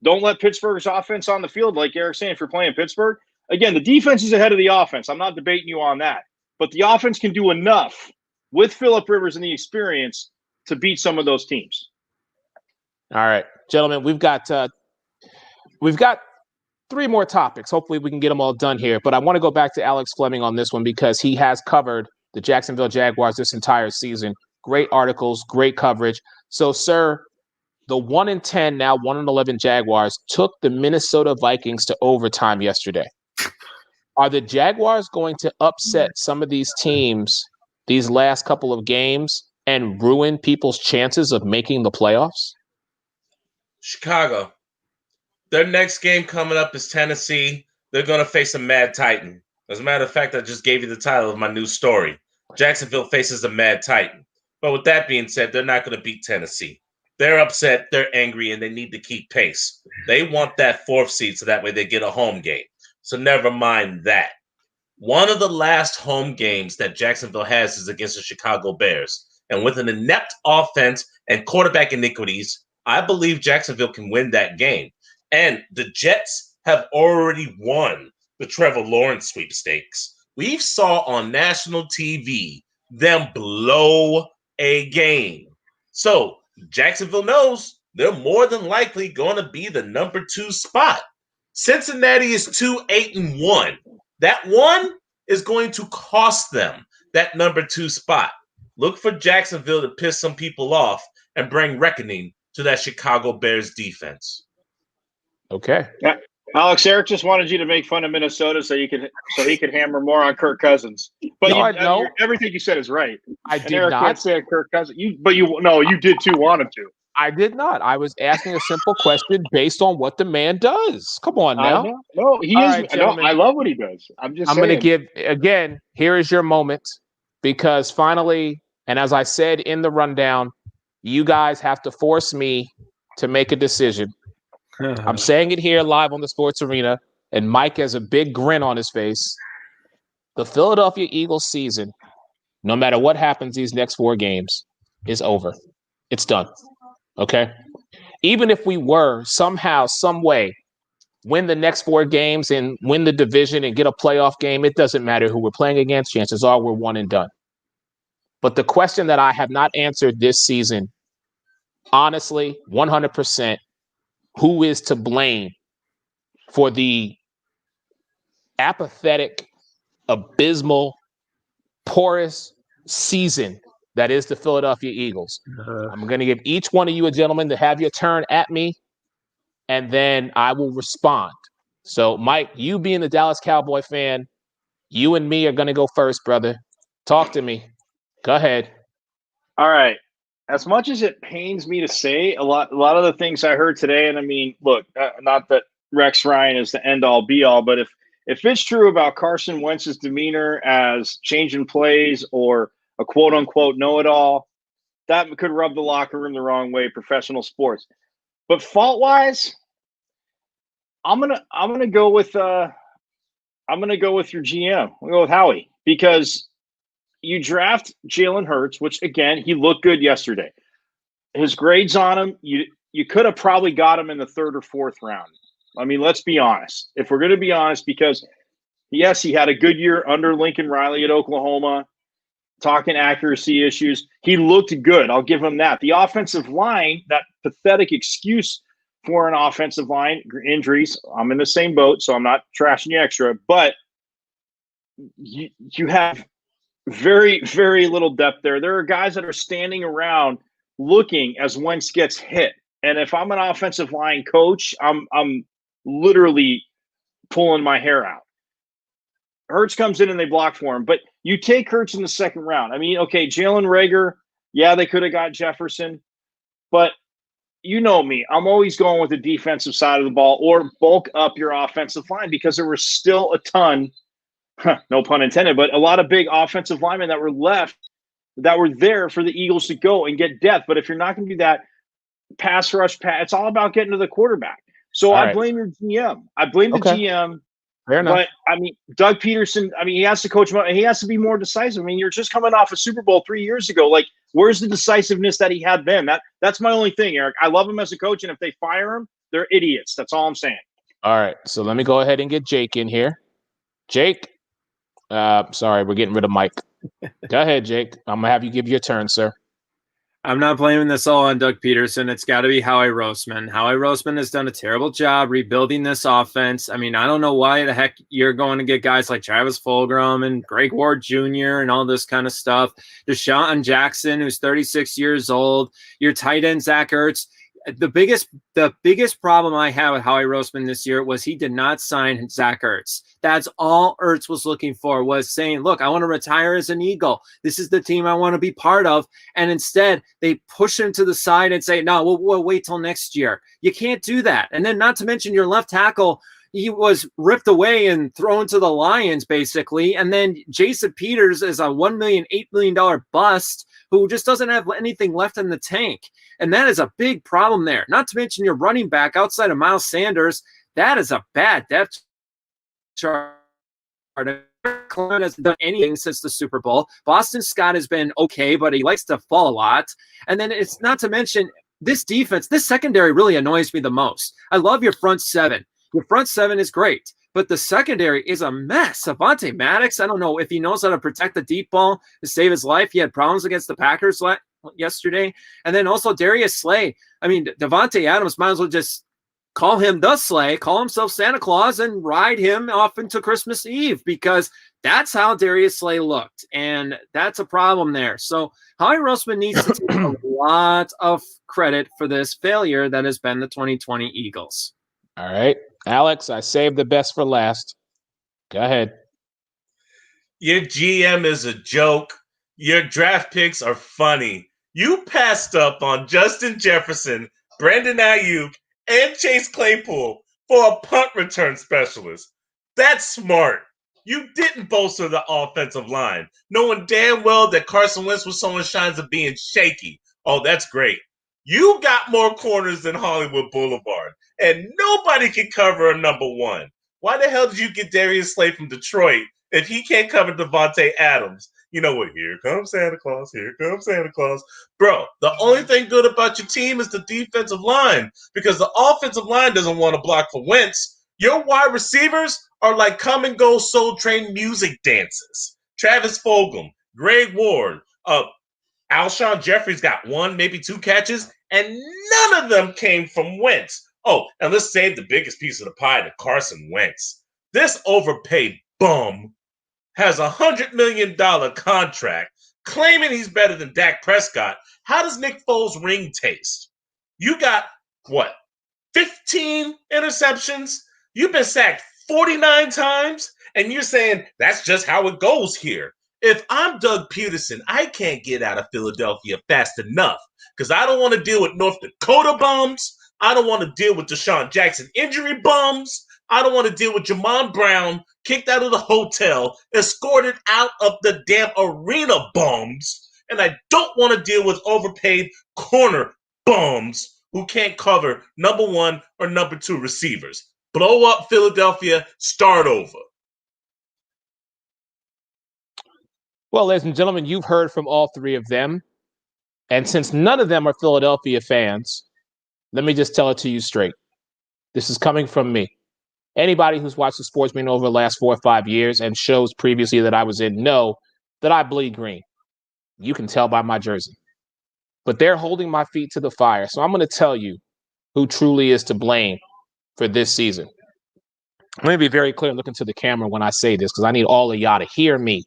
D: Don't let Pittsburgh's offense on the field, like Eric's saying, if you're playing Pittsburgh. Again, the defense is ahead of the offense. I'm not debating you on that. But the offense can do enough with Phillip Rivers and the experience to beat some of those teams.
A: All right, gentlemen, we've got 3 more topics. Hopefully we can get them all done here. But I want to go back to Alex Fleming on this one, because he has covered the Jacksonville Jaguars this entire season. Great articles, great coverage. So, sir, the 1-10, now 1-11 Jaguars took the Minnesota Vikings to overtime yesterday. Are the Jaguars going to upset some of these teams these last couple of games and ruin people's chances of making the playoffs?
C: Chicago. Their next game coming up is Tennessee. They're going to face a Mad Titan. As a matter of fact, I just gave you the title of my new story. Jacksonville faces a Mad Titan. But with that being said, they're not going to beat Tennessee. They're upset, they're angry, and they need to keep pace. They want that 4th seed so that way they get a home game. So never mind that. One of the last home games that Jacksonville has is against the Chicago Bears. And with an inept offense and quarterback iniquities, I believe Jacksonville can win that game. And the Jets have already won the Trevor Lawrence sweepstakes. We saw on national TV them blow a game. So Jacksonville knows they're more than likely going to be the number 2 spot. Cincinnati is 2-8-1. That one is going to cost them that number 2 spot. Look for Jacksonville to piss some people off and bring reckoning to that Chicago Bears defense.
A: Okay.
D: Yeah. Alex, Eric just wanted you to make fun of Minnesota so he could hammer more on Kirk Cousins. But everything you said is right.
A: I did
D: Eric
A: not
D: can't say Kirk Cousins. You did too want him to.
A: I did not. I was asking a simple question based on what the man does. Come on now.
D: No, he is. Right, no, I love what he does. I'm
A: going to give, again, here is your moment, because finally, and as I said in the rundown, you guys have to force me to make a decision. I'm saying it here live on the Sports Arena, and Mike has a big grin on his face. The Philadelphia Eagles season, no matter what happens these next 4 games, is over. It's done. Okay? Even if we were somehow, some way, win the next 4 games and win the division and get a playoff game, it doesn't matter who we're playing against. Chances are we're one and done. But the question that I have not answered this season, honestly, 100%, who is to blame for the apathetic, abysmal, porous season that is the Philadelphia Eagles? I'm going to give each one of you, gentlemen, to have your turn at me, and then I will respond. So, Mike, you being the Dallas Cowboy fan, you and me are going to go first, brother. Talk to me. Go ahead.
D: All right. As much as it pains me to say, a lot of the things I heard today, and I mean, look, not that Rex Ryan is the end-all, be-all, but if it's true about Carson Wentz's demeanor as changing plays or a quote-unquote know-it-all, that could rub the locker room the wrong way, professional sports. But fault-wise, I'm gonna go with your GM. I'm gonna go with Howie, because you draft Jalen Hurts, which, again, he looked good yesterday. His grades on him, you could have probably got him in the 3rd or 4th round. I mean, let's be honest. If we're going to be honest, because, yes, he had a good year under Lincoln Riley at Oklahoma, talking accuracy issues. He looked good. I'll give him that. The offensive line, that pathetic excuse for an offensive line, injuries, I'm in the same boat, so I'm not trashing you extra. But you have very, very little depth there. There are guys that are standing around looking as Wentz gets hit. And if I'm an offensive line coach, I'm literally pulling my hair out. Hurts comes in and they block for him. But you take Hurts in the 2nd round. I mean, okay, Jalen Reagor, yeah, they could have got Jefferson. But you know me. I'm always going with the defensive side of the ball, or bulk up your offensive line, because there was still a ton – no pun intended, but a lot of big offensive linemen that were left, that were there for the Eagles to go and get depth. But if you're not going to do that, pass rush, it's all about getting to the quarterback. So I blame your GM. I blame the GM.
A: Fair enough.
D: But, I mean, Doug Peterson, I mean, he has to coach him, and he has to be more decisive. I mean, you're just coming off a Super Bowl 3 years ago. Like, where's the decisiveness that he had then? That's my only thing, Eric. I love him as a coach, and if they fire him, they're idiots. That's all I'm saying.
A: All right, so let me go ahead and get Jake in here. Jake. Sorry, we're getting rid of Mike. Go ahead, Jake. I'm gonna have you give your turn, sir.
B: I'm not blaming this all on Doug Peterson. It's got to be Howie Roseman. Howie Roseman has done a terrible job rebuilding this offense. I mean, I don't know why the heck you're going to get guys like Travis Fulgham and Greg Ward Jr. and all this kind of stuff. Deshaun Jackson, who's 36 years old. Your tight end, Zach Ertz. The biggest problem I had with Howie Roseman this year was he did not sign Zach Ertz. That's all Ertz was looking for, was saying, look, I want to retire as an Eagle. This is the team I want to be part of. And instead, they push him to the side and say, no, we'll wait till next year. You can't do that. And then not to mention your left tackle, he was ripped away and thrown to the Lions, basically. And then Jason Peters is a $1 million, $8 million bust who just doesn't have anything left in the tank. And that is a big problem there. Not to mention your running back outside of Miles Sanders. That is a bad depth chart. Clement hasn't done anything since the Super Bowl. Boston Scott has been okay, but he likes to fall a lot. And then it's not to mention this defense. This secondary really annoys me the most. I love your front seven. Your front seven is great, but the secondary is a mess. Avonte Maddox, I don't know if he knows how to protect the deep ball to save his life. He had problems against the Packers yesterday. And then also Darius Slay. I mean, Davante Adams might as well just call him the Slay, call himself Santa Claus, and ride him off into Christmas Eve, because that's how Darius Slay looked. And that's a problem there. So Howie Roseman needs to take a lot of credit for this failure that has been the 2020 Eagles.
A: All right. Alex, I saved the best for last. Go ahead.
C: Your GM is a joke. Your draft picks are funny. You passed up on Justin Jefferson, Brandon Ayuk, and Chase Claypool for a punt return specialist. That's smart. You didn't bolster the offensive line, knowing damn well that Carson Wentz was showing signs of being shaky. Oh, that's great. You got more corners than Hollywood Boulevard, and nobody can cover a number one. Why the hell did you get Darius Slay from Detroit if he can't cover Davante Adams? You know what? Here comes Santa Claus. Here comes Santa Claus. Bro, the only thing good about your team is the defensive line, because the offensive line doesn't want to block for Wentz. Your wide receivers are like come and go Soul Train music dancers. Travis Fulgham, Greg Ward, Alshon Jeffrey's got 1, maybe 2 catches, and none of them came from Wentz. Oh, and let's save the biggest piece of the pie to Carson Wentz. This overpaid bum has a $100 million contract, claiming he's better than Dak Prescott. How does Nick Foles' ring taste? You got, 15 interceptions? You've been sacked 49 times, and you're saying that's just how it goes here. If I'm Doug Peterson, I can't get out of Philadelphia fast enough, because I don't want to deal with North Dakota bums. I don't want to deal with Deshaun Jackson injury bums. I don't want to deal with Jamon Brown kicked out of the hotel, escorted out of the damn arena bums. And I don't want to deal with overpaid corner bums who can't cover number 1 or number 2 receivers. Blow up Philadelphia, start over.
A: Well, ladies and gentlemen, you've heard from all 3 of them. And since none of them are Philadelphia fans, let me just tell it to you straight. This is coming from me. Anybody who's watched the Sports Meeting over the last 4 or 5 years and shows previously that I was in know that I bleed green. You can tell by my jersey. But they're holding my feet to the fire. So I'm going to tell you who truly is to blame for this season. I'm going to be very clear and look into the camera when I say this, because I need all of y'all to hear me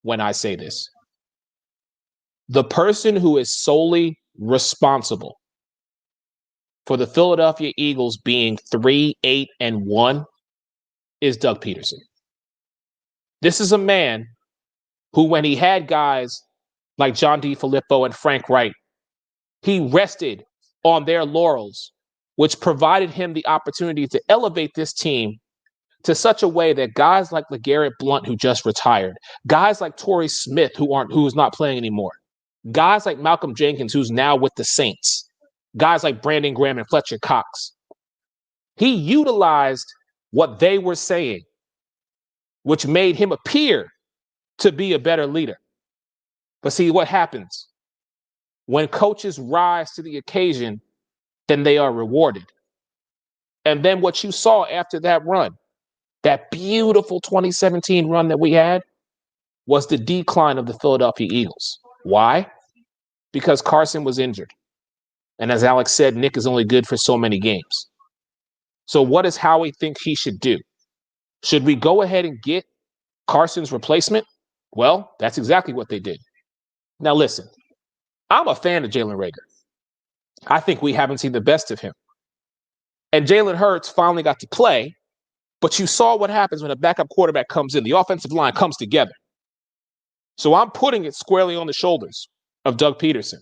A: when I say this. The person who is solely responsible for the Philadelphia Eagles being 3-8-1 is Doug Peterson. This is a man who, when he had guys like John DeFilippo and Frank Wright, he rested on their laurels, which provided him the opportunity to elevate this team to such a way that guys like LeGarrette Blount, who just retired, guys like Torrey Smith, who's not playing anymore, guys like Malcolm Jenkins, who's now with the Saints, guys like Brandon Graham and Fletcher Cox, he utilized what they were saying, which made him appear to be a better leader. But see what happens when coaches rise to the occasion, then they are rewarded. And then what you saw after that run, that beautiful 2017 run that we had, was the decline of the Philadelphia Eagles. Why? Because Carson was injured. And as Alex said, Nick is only good for so many games. So what does Howie think he should do? Should we go ahead and get Carson's replacement? Well, that's exactly what they did. Now listen, I'm a fan of Jalen Reagor. I think we haven't seen the best of him. And Jalen Hurts finally got to play, but you saw what happens when a backup quarterback comes in. The offensive line comes together. So I'm putting it squarely on the shoulders of Doug Peterson.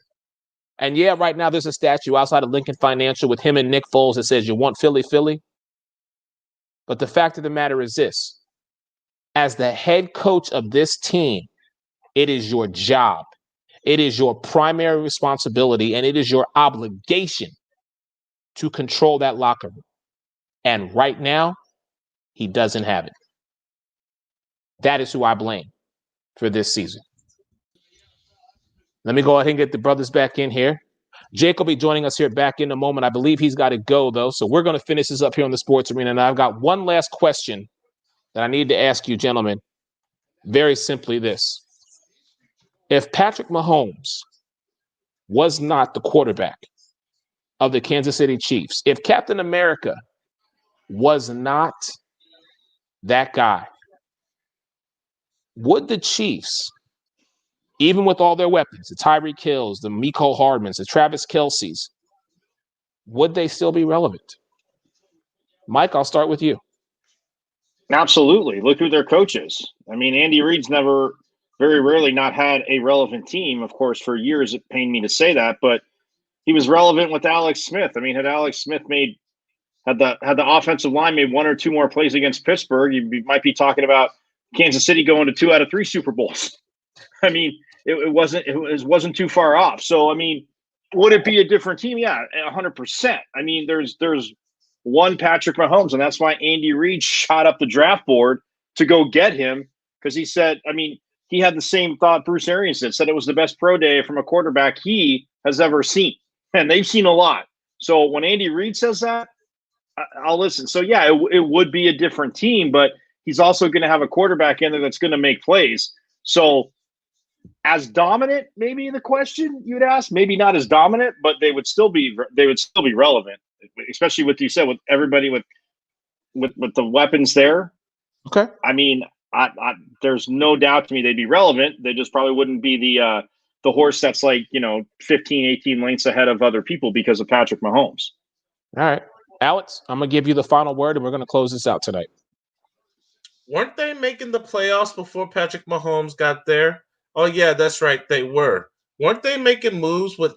A: And yeah, right now there's a statue outside of Lincoln Financial with him and Nick Foles that says, "You want Philly, Philly." But the fact of the matter is this: as the head coach of this team, it is your job, it is your primary responsibility, and it is your obligation to control that locker room. And right now, he doesn't have it. That is who I blame for this season. Let me go ahead and get the brothers back in here. Jake will be joining us here back in a moment. I believe he's got to go, though. So we're going to finish this up here on the Sports Arena. And I've got one last question that I need to ask you, gentlemen. Very simply this. If Patrick Mahomes was not the quarterback of the Kansas City Chiefs, if Captain America was not that guy, would the Chiefs, even with all their weapons, the Tyreek Hills, the Mecole Hardmans, the Travis Kelce's, would they still be relevant? Mike, I'll start with you.
D: Absolutely. Look who their coach is. I mean, Andy Reid's very rarely not had a relevant team. Of course, for years it pained me to say that, but he was relevant with Alex Smith. I mean, had Alex Smith had the offensive line made one or two more plays against Pittsburgh, you might be talking about Kansas City going to 2 out of 3 Super Bowls. I mean, it wasn't too far off. So, I mean, would it be a different team? Yeah, 100%. I mean, there's one Patrick Mahomes, and that's why Andy Reid shot up the draft board to go get him, because he said, I mean, he had the same thought Bruce Arians did, said it was the best pro day from a quarterback he has ever seen. And they've seen a lot. So when Andy Reid says that, I'll listen. So, yeah, it would be a different team, but he's also going to have a quarterback in there that's going to make plays. So as dominant, maybe the question you'd ask, maybe not as dominant, but they would still be relevant, especially with, you said, with everybody with the weapons there.
A: Okay.
D: I mean, there's no doubt to me they'd be relevant. They just probably wouldn't be the horse that's 15, 18 lengths ahead of other people because of Patrick Mahomes.
A: All right. Alex, I'm going to give you the final word, and we're going to close this out tonight.
C: Weren't they making the playoffs before Patrick Mahomes got there? Oh, yeah, that's right. They were. Weren't they making moves with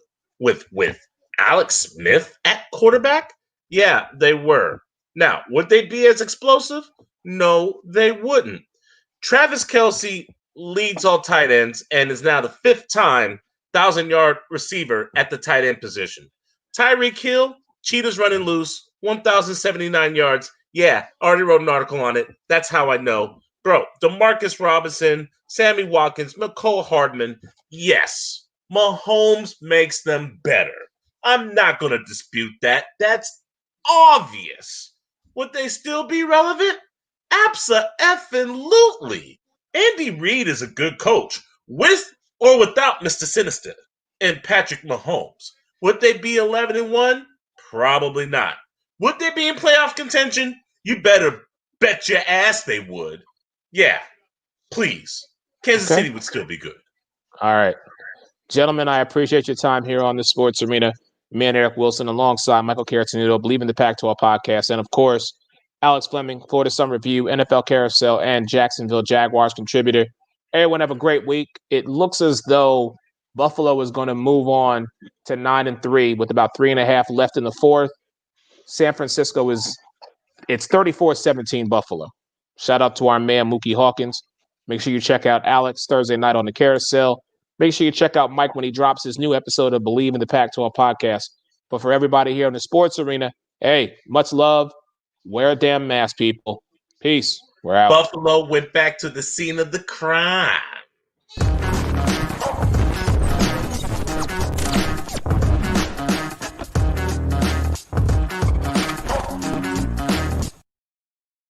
C: Alex Smith at quarterback? Yeah, they were. Now, would they be as explosive? No, they wouldn't. Travis Kelce leads all tight ends and is now the 5th time 1,000-yard receiver at the tight end position. Tyreek Hill, cheetahs running loose, 1,079 yards. Yeah, already wrote an article on it. That's how I know. Bro, Demarcus Robinson, Sammy Watkins, Mecole Hardman. Yes, Mahomes makes them better. I'm not going to dispute that. That's obvious. Would they still be relevant? Abso-effing-lutely. Andy Reid is a good coach, with or without Mr. Sinister and Patrick Mahomes. Would they be 11-1? Probably not. Would they be in playoff contention? You better bet your ass they would. Yeah, please. Kansas City would still be good.
A: All right. Gentlemen, I appreciate your time here on the Sports Arena. Man, Eric Wilson, alongside Michael Caratanito, Believe in the Pac-12 podcast, and of course, Alex Fleming, Florida Sun Review, NFL Carousel, and Jacksonville Jaguars contributor. Everyone have a great week. It looks as though Buffalo is going to move on to 9-3 with about 3.5 left in the fourth. San Francisco it's 34-17 Buffalo. Shout out to our man Mookie Hawkins. Make sure you check out Alex Thursday night on the Carousel. Make sure you check out Mike when he drops his new episode of Believe in the Pac-12 podcast. But for everybody here in the Sports Arena, hey, much love. Wear a damn mask, people. Peace. We're out.
C: Buffalo went back to the scene of the crime.